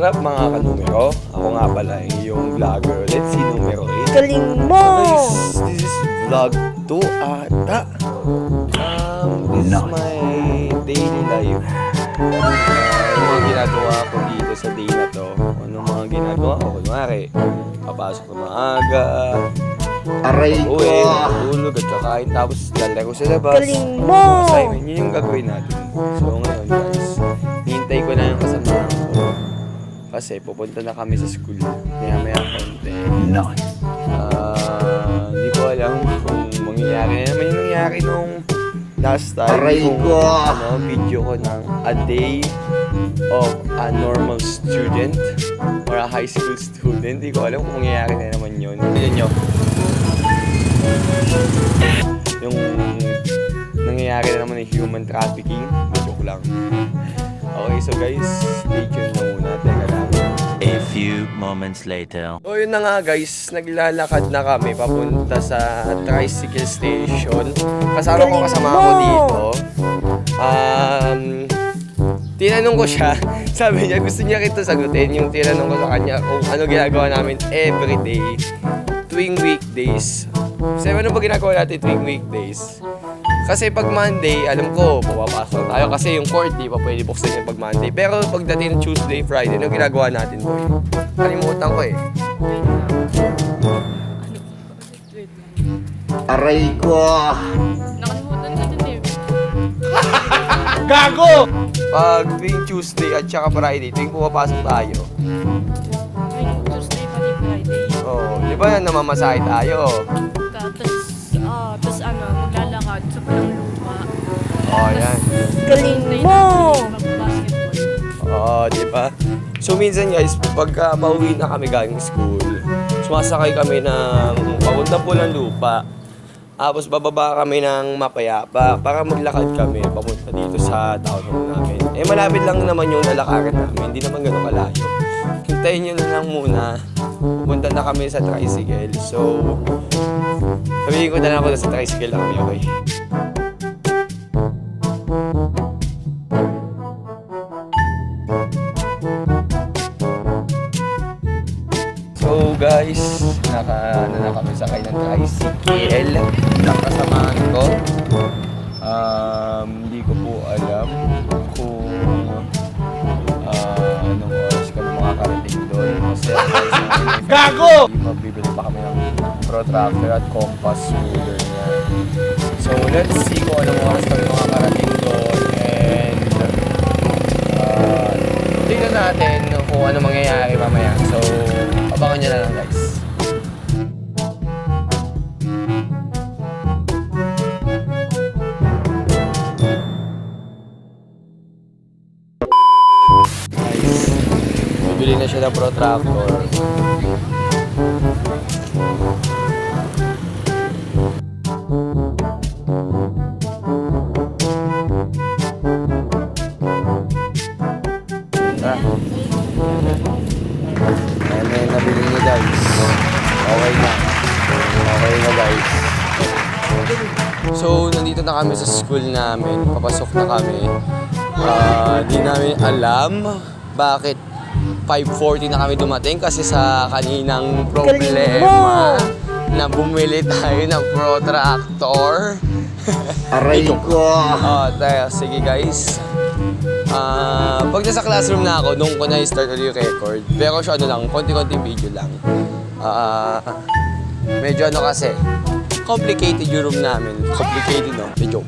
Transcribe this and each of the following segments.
What's up mga kanumero? Ako nga pala yung vlogger. Let's see numero 8. Galing mo! Guys, this is vlog 2 ata. This is my daily life. Ano mga ginagawa ko dito sa day na to? Ano mga ginagawa ko? Kunwari, papasok ko maaga. Aray ko! Uwi, natulog at kakain. Tapos lalaro sa labas. Galing mo! Assignment, yun yung gagawin natin. So ngayon guys, hintay ko na yung kasamahan ko. Kasi pupunta na kami sa school. Maya konti. Nice. Hindi ko alam kung mangyayari na naman yung nangyari nung last time. Aray ko! Video ko ng a day of a normal student or a high school student. Hindi ko alam kung mangyayari na naman yun. Tignan nyo. Yung nangyayari na naman ng human trafficking. Joke lang. Okay, so guys, stay tuned na muna. Teka lang. A few moments later. So yun na nga guys, naglalakad na kami papunta sa tricycle station. Kasama ko ako dito. Tinanong ko siya, sabi niya gusto niya kita sagutin yung tinanong ko sa kanya kung ano ginagawa namin everyday tuwing weekdays. Kasi ano ba ginagawa natin tuwing weekdays? Kasi pag Monday, alam ko, pumapasok tayo kasi yung court, di pa pwede buksan yung pag Monday. Pero pagdating ng Tuesday, Friday, ano ginagawa natin, boy? Kalimutan ko eh. Aray ko! Nakalimutan ka din eh. Gago! Pag tuwing Tuesday at saka Friday, tuwing pumapasok tayo. Tuesday pati Friday. Oh, di ba namamasahe tayo? Tapos maglalakad sa palang lupa. Oh, yan. Galing mo! Mag-basketball. Oo, di ba? So minsan guys, pagka pauwi na kami galing school, sumasakay kami ng papunta po ng lupa. Tapos bababa kami ng Mapayapa para maglakad kami papunta dito sa town hall namin. Eh malapit lang naman yung lalakaran namin, hindi naman gano'ng kalayo. Hintayin nyo na lang muna, pupunta na kami sa tricycle. So, sabihin ko na lang ako na sa tricycle lang kami, okay? So guys, na kami sakay ng tricycle. Nakasamahan ko. Hindi ko po alam kung anong oras kami makakarating doon. Kasi Gago! mabibili pa kami ng protractor at compass ruler niya. So let's see kung anong oras kami makakarating doon. And tignan natin kung ano mangyayari mamaya. So abangan nyo na lang guys. Guys, bibili na siya ng protractor. Ayan na yung nabili niya guys. Okay na guys. So, nandito na kami sa school namin. Papasok na kami. Di namin alam bakit 5:40 na kami dumating kasi sa kaninang problema na bumili tayo ng protractor. Aray ko! Tayo, sige guys. Pag nasa classroom na ako, nung ko na-start ulit yung record. Pero siya lang, konti-konting video lang. Medyo kasi, complicated yung room namin. Complicated, no? Medyo.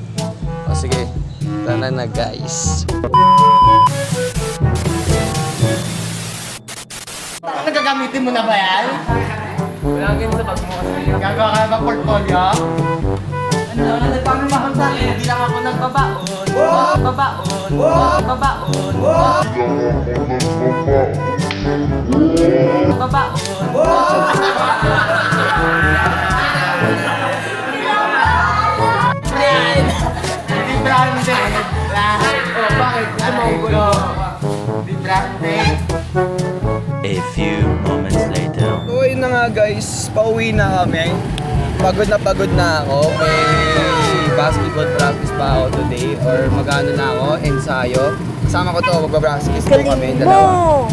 Sige, tara na guys. Nagagamitin mo na ba yan? Wala ganun sa bag mo kasi. Gagawa ka na ba portfolio? Ano? Nagpamamahal sa akin. Hindi lang ako nagbabaon. Babaon. Babaon. Babaon. Hindi branded. Bakit? Gusto mo gulo? Hindi branded. A few moments later. So yun na nga guys, pauwi na kami. Pagod na ako. May basketball practice pa ako today or mag-ano na ako, ensayo. Kasama ko to, magbapractice po kami, Galing dalawa. mo!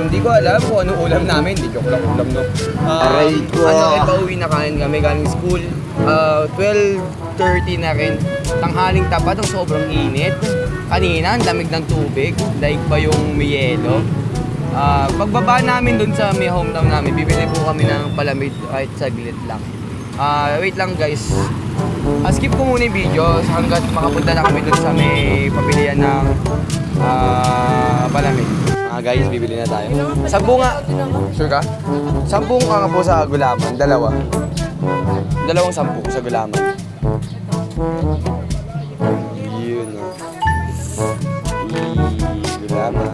Hindi ko alam kung anong ulam namin. Hindi joke lang ulam, no? Aray ko. Pauwi na kain kami galing school. 12:30 na rin. Tanghaling tapat ng sobrang init. Kanina, ang lamig ng tubig. Like pa yung may yelo. Pagbaba namin dun sa may hometown namin, bibili po kami ng palamig kahit saglit lang. Wait lang guys. Skip ko muna yung video hanggat makapunta na kami dun sa may pabilihan ng palamig. Guys, bibili na tayo. 10 nga. Sure ka? 10 ka nga po sa gulaman. Dalawang 10 sa gulaman. Yun o. Gulaman.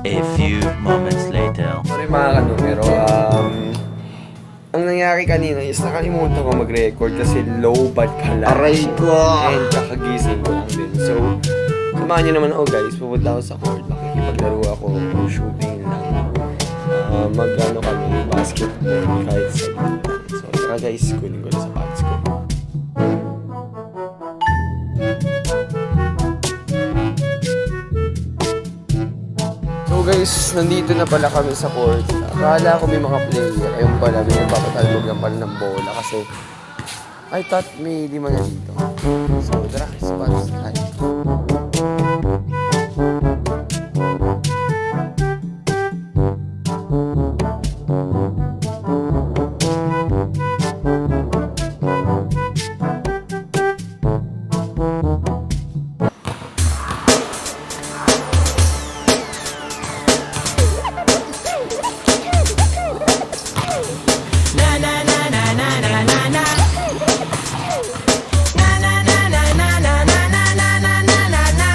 A few moments later. Sorry mga kanumero, ang nangyari kanina is nakalimutan ko mag-record kasi low bat pala. Aray ko. And kakagising ko lang din. So, samahan nyo naman ako guys, pupunta ako sa court, makikipaglaro ako, shooting lang. Mag-ano kami, basketball, kahit sa so, tara guys, kunin ko na sa pants ko. So guys, nandito na pala kami sa court. Akala ko may mga player. Ayun pala, may nagpapatalbog lang pala ng bola kasi I thought may 5 na dito. So tara, spots tayo.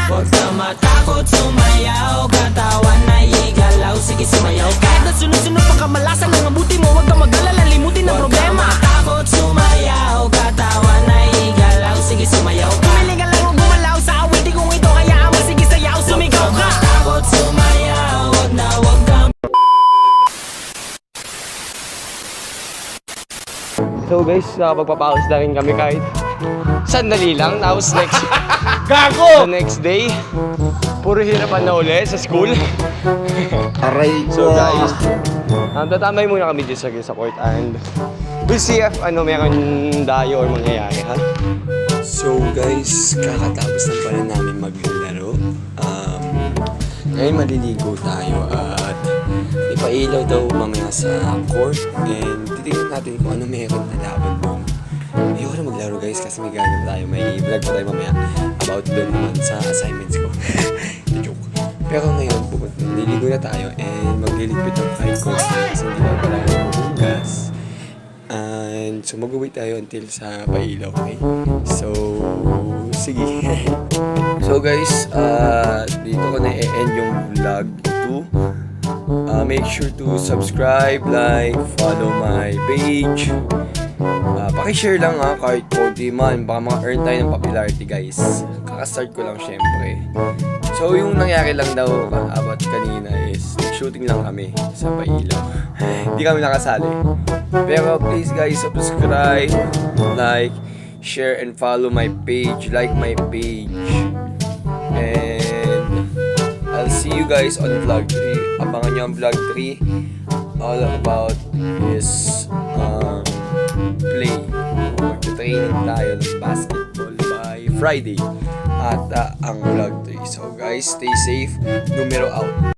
Huwag ka matakot, sumayaw, katawan ay igalaw, sige sumayaw ka. Kahit na sunod-sunod pa kamalasan ng abuti mo, huwag ka mag-alala, limutin ang problema. Huwag ka matakot, sumayaw, katawan ay igalaw, sige sumayaw ka. Pumili ka lang o gumalaw sa awiti kung ito, hayaan mo, sige sayaw, sumigaw ka. Huwag ka matakot, sumayaw, huwag na huwag ka. So guys, nakapagpapaus na rin kami kahit sandali lang. Tapos next Gago! the next day, puro hirapan na uli sa school. Aray ko. So guys, tatambay muna kami dito sa court and we'll see if meron dayo or mangyayari, ha? So guys, kakatapos lang pala namin maglaro. Ngayon maliligo tayo at ipailaw daw mamaya sa court and titignan natin kung ano meron na laban doon. Ayoko na maglaro guys kasi may gano'n tayo. May vlog pa tayo mamaya about doon naman sa assignments ko. Joke. Pero ngayon, niligo na tayo and magliligpit ng high court kasi hindi na pala magugas. And so mag-wait tayo until sa pailaw, okay? So, sige. So guys, dito ko na i-end yung vlog 2. Make sure to subscribe, like, follow my page. Pakishare lang kahit konti man, baka maka-earn tayo ng popularity guys. Kakastart ko lang syempre. So yung nangyari lang daw about kanina is shooting lang kami sa Pailaw. Hindi kami nakasali. Pero please guys, subscribe, like, share and follow my page. Like my page. And I'll see you guys on vlog 3. Abangan nyo ang vlog 3. All about is play. Magta-training tayo ng basketball by Friday. At ang vlog 3. So guys, stay safe. Numero out.